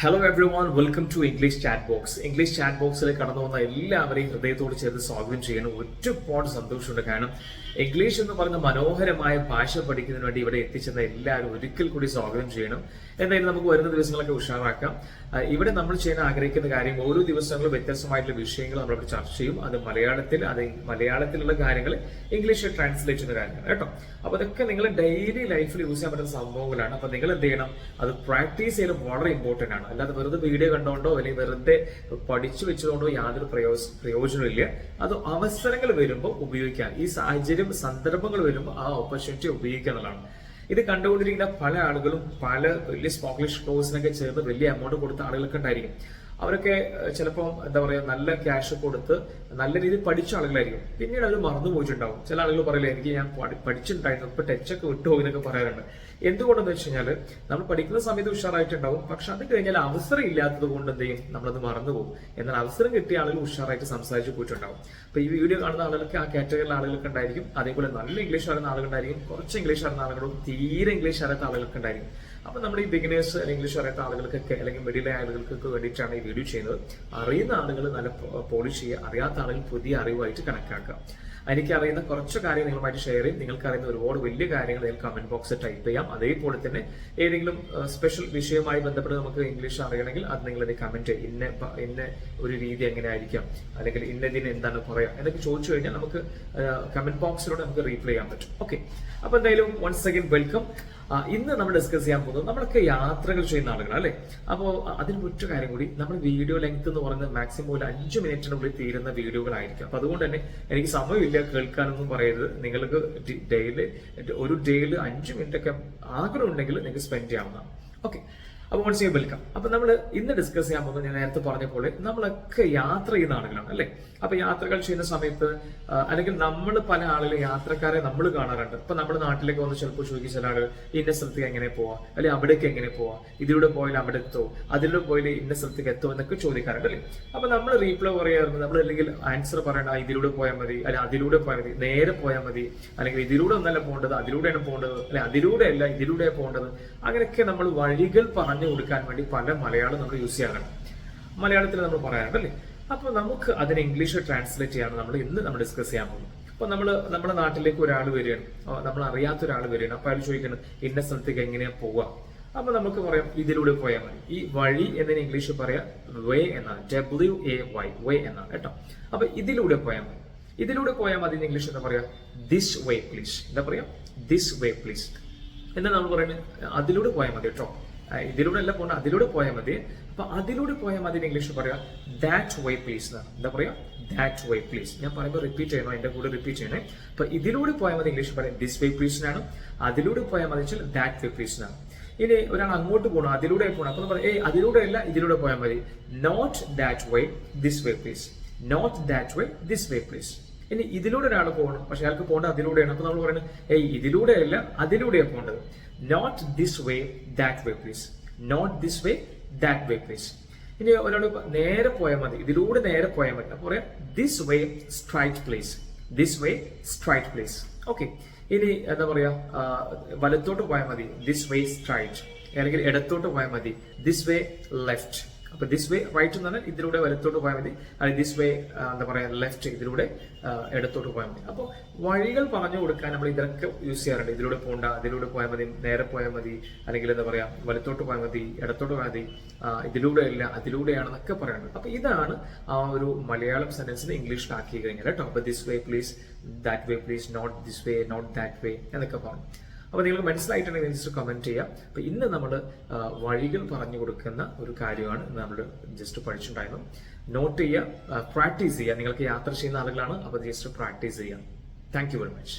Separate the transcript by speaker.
Speaker 1: Hello everyone, welcome to English chat box. English chat ബോക്സിലേക്ക് കടന്നു വന്ന എല്ലാവരെയും ഹൃദയത്തോട് ചേർത്ത് സ്വാഗതം ചെയ്യണം. ഒരുപാട് സന്തോഷമുണ്ട്. കാരണം ഇംഗ്ലീഷ് എന്ന് പറയുന്ന മനോഹരമായ ഭാഷ പഠിക്കുന്നതിന് വേണ്ടി ഇവിടെ എത്തിച്ചെന്ന എല്ലാവരും ഒരിക്കൽ കൂടി സ്വാഗതം ചെയ്യണം. എന്തായാലും നമുക്ക് വരുന്ന ദിവസങ്ങളൊക്കെ ഉഷാറാക്കാം. ഇവിടെ നമ്മൾ ചെയ്യാൻ ആഗ്രഹിക്കുന്ന കാര്യം, ഓരോ ദിവസങ്ങളും വ്യത്യസ്തമായിട്ടുള്ള വിഷയങ്ങൾ നമ്മളിവിടെ ചർച്ച ചെയ്യും. അത് മലയാളത്തിലുള്ള കാര്യങ്ങൾ ഇംഗ്ലീഷിൽ ട്രാൻസ്ലേറ്റ് ചെയ്യുന്ന കാര്യങ്ങൾ കേട്ടോ. അപ്പൊ അതൊക്കെ നിങ്ങൾ ഡെയിലി ലൈഫിൽ യൂസ് ചെയ്യാൻ പറ്റുന്ന സംഭവങ്ങളാണ്. അപ്പൊ നിങ്ങൾ എന്ത് ചെയ്യണം, അത് പ്രാക്ടീസ് ചെയ്യൽ വളരെ ഇമ്പോർട്ടന്റ് ആണ്. അല്ലാതെ വെറുതെ വീഡിയോ കണ്ടോണ്ടോ അല്ലെങ്കിൽ വെറുതെ പഠിച്ചു വെച്ചതുകൊണ്ടോ യാതൊരു പ്രയോജനമില്ല. അത് അവസരങ്ങൾ വരുമ്പോൾ ഉപയോഗിക്കാൻ, ഈ സാഹചര്യം സന്ദർഭങ്ങൾ വരുമ്പോൾ ആ ഓപ്പർച്യൂണിറ്റി ഉപയോഗിക്കുക എന്നുള്ളതാണ്. ഇത് കണ്ടുകൊണ്ടിരിക്കുന്ന പല ആളുകളും പല വലിയ സ്പോക്കലിഷ് കോഴ്സിനൊക്കെ ചേർന്ന് വലിയ എമൗണ്ട് കൊടുത്ത ആളുകളൊക്കെ ഉണ്ടായിരിക്കും. അവരൊക്കെ ചിലപ്പോൾ എന്താ പറയുക, നല്ല ക്യാഷ് കൊടുത്ത് നല്ല രീതിയിൽ പഠിച്ച ആളുകളായിരിക്കും. പിന്നീട് അവർ മറന്നു പോയിട്ടുണ്ടാവും. ചില ആളുകൾ പറയില്ല, എനിക്ക് ഞാൻ പഠിച്ചിട്ടുണ്ടായിരുന്നു, ഇപ്പൊ ടച്ചൊക്കെ വിട്ടുപോയി എന്നൊക്കെ പറയാറുണ്ട്. എന്തുകൊണ്ടെന്ന് വെച്ച് കഴിഞ്ഞാൽ നമ്മൾ പഠിക്കുന്ന സമയത്ത് ഉഷാറായിട്ടുണ്ടാവും, പക്ഷെ അത് കഴിഞ്ഞാൽ അവസരം ഇല്ലാത്തത് കൊണ്ട് എന്ത് ചെയ്യും, നമ്മളത് മറന്നുപോകും. എന്നാൽ അവസരം കിട്ടിയ ആളുകൾ ഉഷാറായിട്ട് സംസാരിച്ച് പോയിട്ടുണ്ടാവും. അപ്പൊ ഈ വീഡിയോ കാണുന്ന ആളുകൾക്ക് ആ കാറ്റഗറിയിലെ ആളുകൾക്ക് ഉണ്ടായിരിക്കും. അതേപോലെ നല്ല ഇംഗ്ലീഷ് അറിയുന്ന ആളുകളുണ്ടായിരിക്കും, കുറച്ച് ഇംഗ്ലീഷ് അറിയുന്ന ആളുകളും തീരെ ഇംഗ്ലീഷ് അറിയാത്ത ആളുകൾക്ക് ഉണ്ടായിരിക്കും. അപ്പൊ നമ്മുടെ ഈ ബിഗിനേഴ്സ് ഇംഗ്ലീഷ് അറിയാത്ത ആളുകൾക്കൊക്കെ അല്ലെങ്കിൽ മിഡിലെ ആളുകൾക്കൊക്കെ വേണ്ടിയിട്ടാണ് ഈ വീഡിയോ ചെയ്യുന്നത്. അറിയുന്ന ആളുകൾ നല്ല പോളിഷ് ചെയ്യുക, അറിയാത്ത ആളുകൾ പുതിയ അറിവായിട്ട് കണക്കാക്കുക. എനിക്ക് അറിയുന്ന കുറച്ച് കാര്യം നിങ്ങളുമായിട്ട് ഷെയർ ചെയ്യും. നിങ്ങൾക്ക് അറിയുന്ന ഒരുപാട് വലിയ കാര്യങ്ങൾ നിങ്ങൾ കമന്റ് ബോക്സിൽ ടൈപ്പ് ചെയ്യാം. അതേപോലെ തന്നെ ഏതെങ്കിലും സ്പെഷ്യൽ വിഷയവുമായി ബന്ധപ്പെട്ട് നമുക്ക് ഇംഗ്ലീഷ് അറിയണമെങ്കിൽ അത് നിങ്ങൾ കമന്റ് ചെയ്യും. ഇന്ന ഒരു രീതി എങ്ങനെ ആയിരിക്കാം, അല്ലെങ്കിൽ ഇന്നതിന് എന്താണ് പറയാ എന്നൊക്കെ ചോദിച്ചു കഴിഞ്ഞാൽ നമുക്ക് കമന്റ് ബോക്സിലൂടെ നമുക്ക് റീപ്ലൈ ചെയ്യാൻ പറ്റും. ഓക്കെ, അപ്പൊ എന്തായാലും വൺസ് അഗൈൻ വെൽക്കം. ഇന്ന് നമ്മൾ ഡിസ്കസ് ചെയ്യാൻ പോകുന്നത്, നമ്മളൊക്കെ യാത്രകൾ ചെയ്യുന്ന ആളുകളാണ് അല്ലെ. അപ്പോൾ അതിന് ഒറ്റ കാര്യം കൂടി, നമ്മൾ വീഡിയോ ലെങ്ത് എന്ന് പറയുന്നത് മാക്സിമം ഒരു 5 മിനിറ്റിനുള്ളിൽ തീരുന്ന വീഡിയോകളായിരിക്കും. അപ്പൊ അതുകൊണ്ട് തന്നെ എനിക്ക് സമയമില്ല കേൾക്കാനൊന്നും പറയരുത്. നിങ്ങൾക്ക് ഒരു ഡേയിൽ 5 മിനിറ്റ് ഒക്കെ ആഗ്രഹം ഉണ്ടെങ്കിൽ നിങ്ങൾക്ക് സ്പെൻഡ് ചെയ്യാവുന്നതാണ്. ഓക്കെ, അപ്പൊ വൺസ് യു വെൽക്കം. അപ്പൊ നമ്മൾ ഇന്ന് ഡിസ്കസ് ചെയ്യാൻ പോകുന്നത്, ഞാൻ നേരത്തെ പറഞ്ഞ പോലെ നമ്മളൊക്കെ യാത്ര ചെയ്യുന്ന ആളുകളാണ് അല്ലെ. അപ്പൊ യാത്രകൾ ചെയ്യുന്ന സമയത്ത് അല്ലെങ്കിൽ നമ്മൾ പല ആളുകൾ യാത്രക്കാരെ നമ്മൾ കാണാറുണ്ട്. ഇപ്പൊ നമ്മുടെ നാട്ടിലേക്ക് വന്ന് ചിലപ്പോൾ ചോദിക്കും ചില ആളുകൾ, ഇന്ന സ്ഥലത്തേക്ക് എങ്ങനെ പോവാ, അല്ലെങ്കിൽ അവിടേക്ക് എങ്ങനെ പോവാ, ഇതിലൂടെ പോയാൽ അവിടെ എത്തോ, അതിലൂടെ പോയാൽ ഇന്ന സ്ഥലത്തേക്ക് എത്തോ എന്നൊക്കെ ചോദിക്കാറുണ്ട് അല്ലേ. അപ്പൊ നമ്മൾ റീപ്ലൈ പറയാറുണ്ട്, നമ്മൾ അല്ലെങ്കിൽ ആൻസർ പറയണ്ട, ഇതിലൂടെ പോയാൽ മതി, അല്ലെങ്കിൽ അതിലൂടെ പോയാൽ മതി, നേരെ പോയാൽ മതി, അല്ലെങ്കിൽ ഇതിലൂടെ ഒന്നല്ല പോകേണ്ടത്, അതിലൂടെയാണ് പോകേണ്ടത്, അല്ലെ അതിലൂടെ അല്ല ഇതിലൂടെ പോകേണ്ടത്. അങ്ങനെയൊക്കെ നമ്മൾ വഴികൾ പറഞ്ഞു കൊടുക്കാൻ വേണ്ടി പല മലയാളം നമ്മൾ യൂസ് ചെയ്യാറുണ്ട്. മലയാളത്തിൽ നമ്മൾ പറയാറുണ്ട് അല്ലേ. അപ്പൊ നമുക്ക് അതിനെ ഇംഗ്ലീഷിൽ ട്രാൻസ്ലേറ്റ് ചെയ്യാണ് നമ്മൾ ഡിസ്കസ് ചെയ്യാൻ പോകുന്നത്. അപ്പൊ നമ്മുടെ നാട്ടിലേക്ക് ഒരാൾ വരികയാണ്, നമ്മൾ അറിയാത്ത ഒരാൾ വരികയാണ്. അപ്പൊ അയാൾ ചോദിക്കണം, ഇന്ന സ്ഥലത്തേക്ക് എങ്ങനെയാ പോവുക. അപ്പൊ നമുക്ക് പറയാം, ഇതിലൂടെ പോയാൽ മതി. ഈ വഴി എന്നതിന് ഇംഗ്ലീഷ് പറയാം വേ എന്നാണ്, WAY, വേ എന്നാണ് കേട്ടോ. അപ്പൊ ഇതിലൂടെ പോയാൽ മതി. ഇതിലൂടെ പോയാൽ മതി ഇംഗ്ലീഷ് എന്താ പറയാ, ദിസ് വേ പ്ലീസ്. എന്താ പറയാ, ദിസ് വേ പ്ലീസ്. എന്നാ നമ്മൾ പറയുന്നത്, അതിലൂടെ പോയാൽ മതി കേട്ടോ. ഇതിലൂടെ അല്ല പോകണ്ട, അതിലൂടെ പോയാൽ മതി. അപ്പൊ അതിലൂടെ പോയാൽ മതി ഇംഗ്ലീഷ് പറയാം ദാറ്റ് വേ പ്ലീസ് എന്നാണ്. എന്താ പറയാ, ദാറ്റ് വേ പ്ലീസ്. ഞാൻ പറയുമ്പോൾ റിപ്പീറ്റ് ചെയ്യണോ, എന്റെ കൂടെ റിപ്പീറ്റ് ചെയ്യണേ. അപ്പൊ ഇതിലൂടെ പോയാൽ മതി ഇംഗ്ലീഷ് പറയാം ദിസ് വേ പ്ലീസിനാണ്. അതിലൂടെ പോയാൽ മതി വെച്ചാൽ ദാറ്റ് വേ പ്ലീസിനാണ്. ഇനി ഒരാൾ അങ്ങോട്ട് പോകണം, അതിലൂടെ പോകണം. അപ്പൊ പറയാം, അതിലൂടെ അല്ല ഇതിലൂടെ പോയാൽ മതി, not that way this way please, not that way this way please. ഇനി ഇതിലൂടെ ഒരാൾ പോകണം, പക്ഷെ അയാൾക്ക് പോകേണ്ടത് അതിലൂടെയാണ്. അപ്പൊ നമ്മൾ പറയുന്നത്, ഇതിലൂടെ അല്ല അതിലൂടെയാണ് പോകേണ്ടത്, not this way that way please, not this way that way please. ഇനി ഒരാൾ നേരെ പോയാൽ മതി, ഇതിലൂടെ നേരെ പോയാൽ മതി. അപ്പൊ പറയാം this way straight please, this way straight please. Okay, ഇനി എന്താ പറയാ, വലത്തോട്ട് പോയാൽ മതി, ദിസ് വേ സ്ട്രൈറ്റ്. അല്ലെങ്കിൽ ഇടത്തോട്ട് പോയാൽ മതി, ദിസ് വേ ലെഫ്റ്റ്. അപ്പൊ ദിസ് വേ റൈറ്റ് എന്ന് പറഞ്ഞാൽ ഇതിലൂടെ വലത്തോട്ട് പോയാൽ മതി, അല്ലെങ്കിൽ ദിസ് വേ എന്താ പറയാ ലെഫ്റ്റ്, ഇതിലൂടെ ഇടത്തോട്ട് പോയാൽ മതി. അപ്പൊ വഴികൾ പറഞ്ഞു കൊടുക്കാൻ നമ്മൾ ഇതൊക്കെ യൂസ് ചെയ്യാറുണ്ട്. ഇതിലൂടെ പോകണ്ട, അതിലൂടെ പോയാൽ മതി, നേരെ പോയാൽ മതി, അല്ലെങ്കിൽ എന്താ പറയാ വലത്തോട്ട് പോയാൽ മതി, ഇടത്തോട്ട് പോയാൽ മതി, ഇതിലൂടെ അല്ല അതിലൂടെയാണെന്നൊക്കെ പറയാറുണ്ട്. അപ്പൊ ഇതാണ് ആ ഒരു മലയാളം സെന്റൻസിന് ഇംഗ്ലീഷിലാക്കി കഴിഞ്ഞാൽ കേട്ടോ. അപ്പൊ this way please, that way please, not this way, not that way എന്നൊക്കെ പറഞ്ഞു. അപ്പൊ നിങ്ങൾക്ക് മനസ്സിലായിട്ടുണ്ടെങ്കിൽ ജസ്റ്റ് കമന്റ് ചെയ്യാം. അപ്പൊ ഇന്ന് നമ്മൾ വഴികൾ പറഞ്ഞു കൊടുക്കുന്ന ഒരു കാര്യമാണ് നമ്മൾ ജസ്റ്റ് പഠിച്ചിട്ടുണ്ടായിരുന്നു. നോട്ട് ചെയ്യുക, പ്രാക്ടീസ് ചെയ്യുക. നിങ്ങൾക്ക് യാത്ര ചെയ്യുന്ന ആളുകളാണ്, അപ്പൊ ജസ്റ്റ് പ്രാക്ടീസ് ചെയ്യാം. Thank you very much.